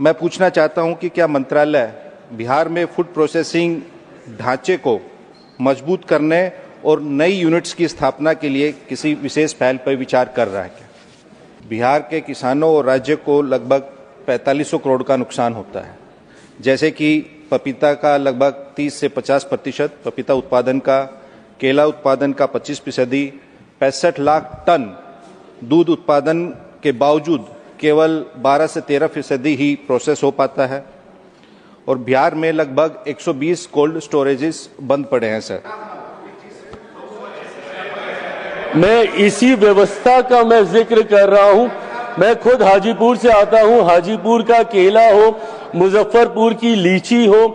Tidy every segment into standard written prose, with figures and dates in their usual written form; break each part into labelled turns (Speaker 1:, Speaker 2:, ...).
Speaker 1: मैं पूछना चाहता हूं कि क्या मंत्रालय बिहार में फूड प्रोसेसिंग ढांचे को मजबूत करने और नई यूनिट्स की स्थापना के लिए किसी विशेष पहल पर विचार कर रहा है क्या? बिहार के किसानों और राज्य को लगभग 4500 करोड़ का नुकसान होता है, जैसे कि पपीता का लगभग 30 से 50%, पपीता उत्पादन का, केला उत्पादन का 25%, 65 लाख टन दूध उत्पादन के बावजूद केवल 12 से 13% ही प्रोसेस हो पाता है और बिहार में लगभग 120 कोल्ड स्टोरेजेस बंद पड़े हैं। सर,
Speaker 2: मैं इसी व्यवस्था का मैं जिक्र कर रहा हूं। मैं खुद हाजीपुर से आता हूं। हाजीपुर का केला हो, मुजफ्फरपुर की लीची हो,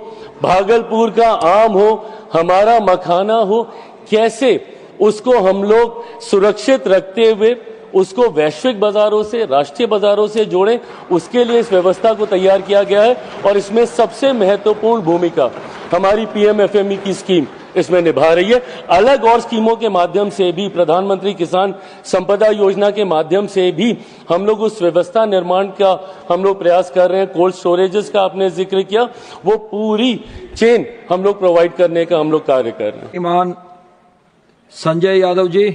Speaker 2: भागलपुर का आम हो, हमारा मखाना हो, कैसे उसको हम लोग सुरक्षित रखते हुए उसको वैश्विक बाजारों से, राष्ट्रीय बाजारों से जोड़ें, उसके लिए इस व्यवस्था को तैयार किया गया है। और इसमें सबसे महत्वपूर्ण भूमिका हमारी पीएमएफएमई की स्कीम इसमें निभा रही है। अलग और स्कीमों के माध्यम से भी, प्रधानमंत्री किसान संपदा योजना के माध्यम से भी हम लोग उस व्यवस्था निर्माण का हम लोग प्रयास कर रहे हैं। कोल्ड स्टोरेजेस का आपने जिक्र किया, वो पूरी चेन हम लोग प्रोवाइड करने का हम लोग कार्य कर रहे हैं।
Speaker 3: ईमान संजय यादव जी।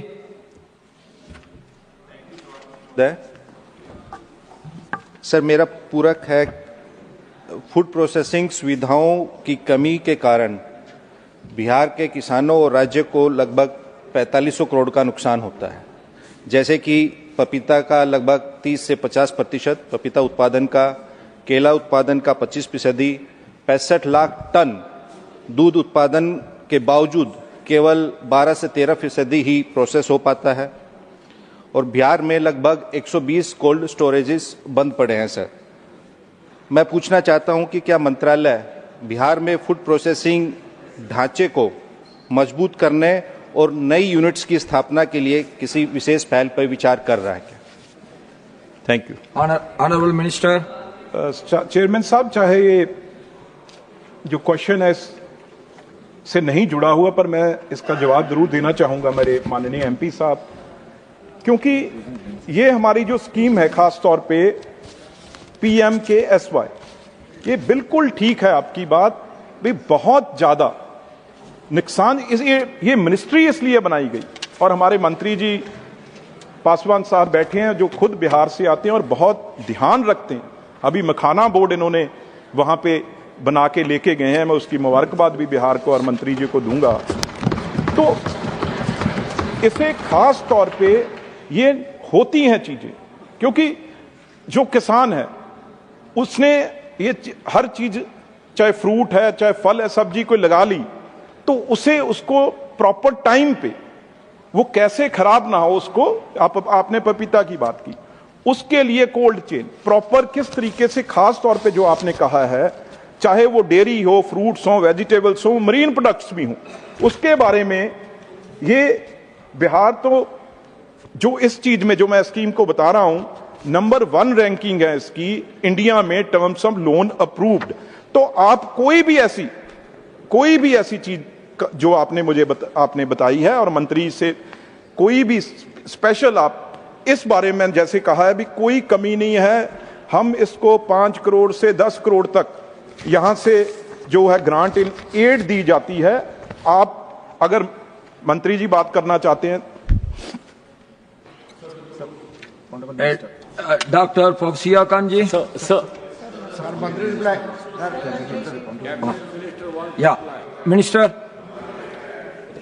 Speaker 1: सर, मेरा पूरक है, फूड प्रोसेसिंग सुविधाओं की कमी के कारण बिहार के किसानों और राज्य को लगभग 4500 करोड़ का नुकसान होता है, जैसे कि पपीता का लगभग 30 से 50%, पपीता उत्पादन का, केला उत्पादन का 25%, 65 लाख टन दूध उत्पादन के बावजूद केवल 12 से 13% ही प्रोसेस हो पाता है और बिहार में लगभग 120 कोल्ड स्टोरेजेस बंद पड़े हैं। सर, मैं पूछना चाहता हूं कि क्या मंत्रालय बिहार में फूड प्रोसेसिंग ढांचे को मजबूत करने और नई यूनिट्स की स्थापना के लिए किसी विशेष पहल पर विचार कर रहा है क्या? Thank you.
Speaker 3: Honourable minister.
Speaker 4: Chairman साहब, चाहे ये जो क्वेश्चन है से नहीं जुड़ा हुआ, पर मैं इसका जवाब जरूर देना चाहूंगा मेरे माननीय एमपी साहब, क्योंकि ये हमारी जो स्कीम है, खास तौर पे PMKSY, ये बिल्कुल ठीक है आपकी बात भी। बहुत ज्यादा नुकसान ये मिनिस्ट्री इसलिए बनाई गई और हमारे मंत्री जी पासवान साहब बैठे हैं जो खुद बिहार से आते हैं और बहुत ध्यान रखते हैं। अभी मखाना बोर्ड इन्होंने वहां पे बना के लेके गए हैं, मैं उसकी मुबारकबाद भी बिहार को और मंत्री जी को दूंगा। तो इसे खास तौर पे ये होती हैं चीजें, क्योंकि जो किसान है उसने ये हर चीज, चाहे फ्रूट है, चाहे फल है, सब्जी कोई लगा ली, तो उसको प्रॉपर टाइम पे वो कैसे खराब ना हो, उसको आपने पपीता की बात की, उसके लिए कोल्ड चेन प्रॉपर किस तरीके से, खास तौर पे जो आपने कहा है, चाहे वो डेयरी हो, फ्रूट्स हो, वेजिटेबल्स हो, मरीन प्रोडक्ट्स भी हो, उसके बारे में ये बिहार तो जो इस चीज में जो मैं स्कीम को बता रहा हूं, नंबर 1 रैंकिंग है इसकी इंडिया में टर्म्स ऑफ लोन अप्रूव्ड। तो आप कोई भी ऐसी चीज जो आपने मुझे आपने बताई है और मंत्री से कोई भी स्पेशल आप इस बारे में जैसे कहा है भी कोई कमी नहीं है। हम इसको 5 करोड़ से 10 करोड़ तक यहां से जो है ग्रांट इन एड दी जाती है। आप अगर मंत्री जी बात करना चाहते हैं।
Speaker 3: डॉक्टर फोक्सिया खान जी। या मिनिस्टर।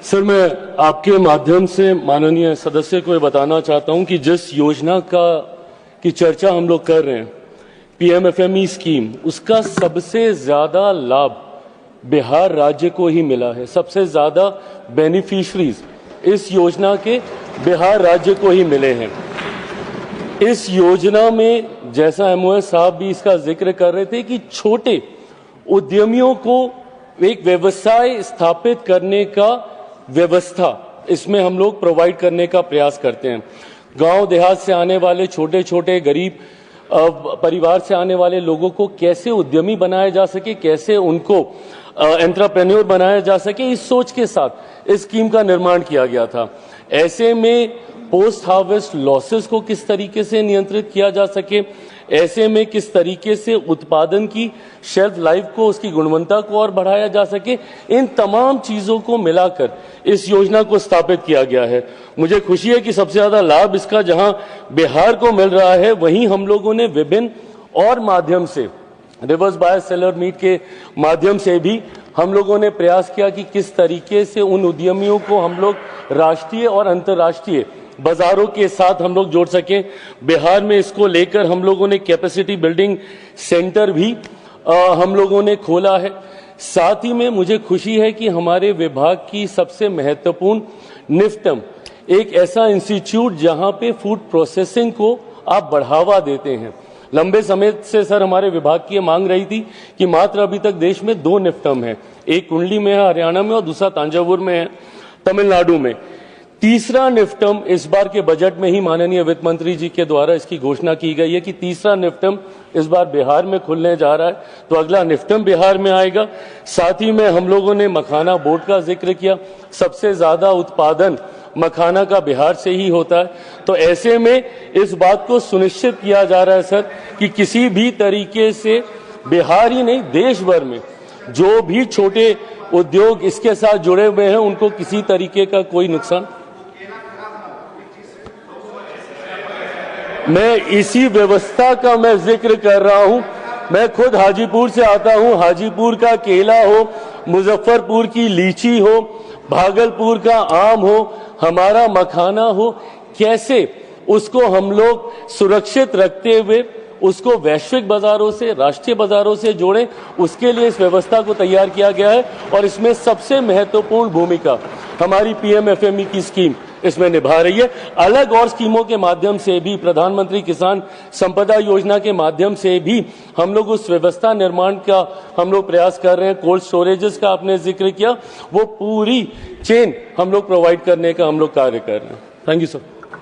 Speaker 2: सर, मैं आपके माध्यम से माननीय सदस्य को ये बताना चाहता हूं कि जिस योजना की चर्चा हम लोग कर रहे हैं, पीएमएफएमई स्कीम, उसका सबसे ज्यादा लाभ बिहार राज्य को ही मिला है। सबसे ज्यादा बेनिफिशरीज इस योजना के बिहार राज्य को ही मिले हैं। इस योजना में, जैसा एमओएस साहब भी इसका जिक्र कर रहे थे, कि छोटे उद्यमियों को एक व्यवसाय स्थापित करने का व्यवस्था इसमें हम लोग प्रोवाइड करने का प्रयास करते हैं। गांव देहात से आने वाले छोटे छोटे गरीब परिवार से आने वाले लोगों को कैसे उद्यमी बनाया जा सके, कैसे उनको एंटरप्रेन्योर बनाया जा सके, इस सोच के साथ इस स्कीम का निर्माण किया गया था। ऐसे में पोस्ट हार्वेस्ट लॉसेस को किस तरीके से नियंत्रित किया जा सके, ऐसे में किस तरीके से उत्पादन की शेल्फ लाइफ को, उसकी गुणवत्ता को और बढ़ाया जा सके, इन तमाम चीजों को मिलाकर इस योजना को स्थापित किया गया है। मुझे खुशी है कि सबसे ज्यादा लाभ इसका जहां बिहार को मिल रहा है, वहीं हम लोगों ने विभिन्न और माध्यम से, रिवर्स बायस सेलर मीट के माध्यम से भी हम लोगों ने प्रयास किया कि किस तरीके से उन उद्यमियों को हम लोग राष्ट्रीय और अंतर्राष्ट्रीय बाजारों के साथ हम लोग जोड़ सकें। बिहार में इसको लेकर हम लोगों ने कैपेसिटी बिल्डिंग सेंटर भी हम लोगों ने खोला है। साथ ही में मुझे खुशी है कि हमारे विभाग की सबसे महत्वपूर्ण निफ्टम, एक ऐसा इंस्टीट्यूट जहां पे फूड प्रोसेसिंग को आप बढ़ावा देते हैं। लंबे समय से सर हमारे विभाग की मांग रही थी कि मात्र अभी तक देश में 2 निफ्टम है, एक कुंडली में है हरियाणा में और दूसरा तांजावुर में है तमिलनाडु में। तीसरा निफ्टम इस बार के बजट में ही माननीय वित्त मंत्री जी के द्वारा इसकी घोषणा की गई है कि तीसरा निफ्टम इस बार बिहार में खुलने जा रहा है, तो अगला निफ्टम बिहार में आएगा। साथ ही में हम लोगों ने मखाना बोर्ड का जिक्र किया, सबसे ज्यादा उत्पादन मखाना का बिहार से ही होता है। तो ऐसे में इस बात को सुनिश्चित किया जा रहा है सर कि किसी भी तरीके से बिहार ही नहीं देश भर में जो भी छोटे उद्योग इसके साथ जुड़े हुए हैं उनको किसी तरीके का कोई नुकसान। मैं इसी व्यवस्था का मैं जिक्र कर रहा हूं। मैं खुद हाजीपुर से आता हूं, हाजीपुर का केला हो, मुजफ्फरपुर की लीची हो, भागलपुर का आम हो, हमारा मखाना हो, कैसे उसको हम लोग सुरक्षित रखते हुए उसको वैश्विक बाजारों से, राष्ट्रीय बाजारों से जोड़ें, उसके लिए इस व्यवस्था को तैयार किया गया है। और इसमें सबसे महत्वपूर्ण भूमिका हमारी पीएमएफएमई की स्कीम इसमें निभा रही है। अलग और स्कीमों के माध्यम से भी, प्रधानमंत्री किसान संपदा योजना के माध्यम से भी हम लोग उस व्यवस्था निर्माण का हम लोग प्रयास कर रहे हैं। कोल्ड स्टोरेजेस का आपने जिक्र किया, वो पूरी चेन हम लोग प्रोवाइड करने का हम लोग कार्य कर रहे हैं। Thank you sir.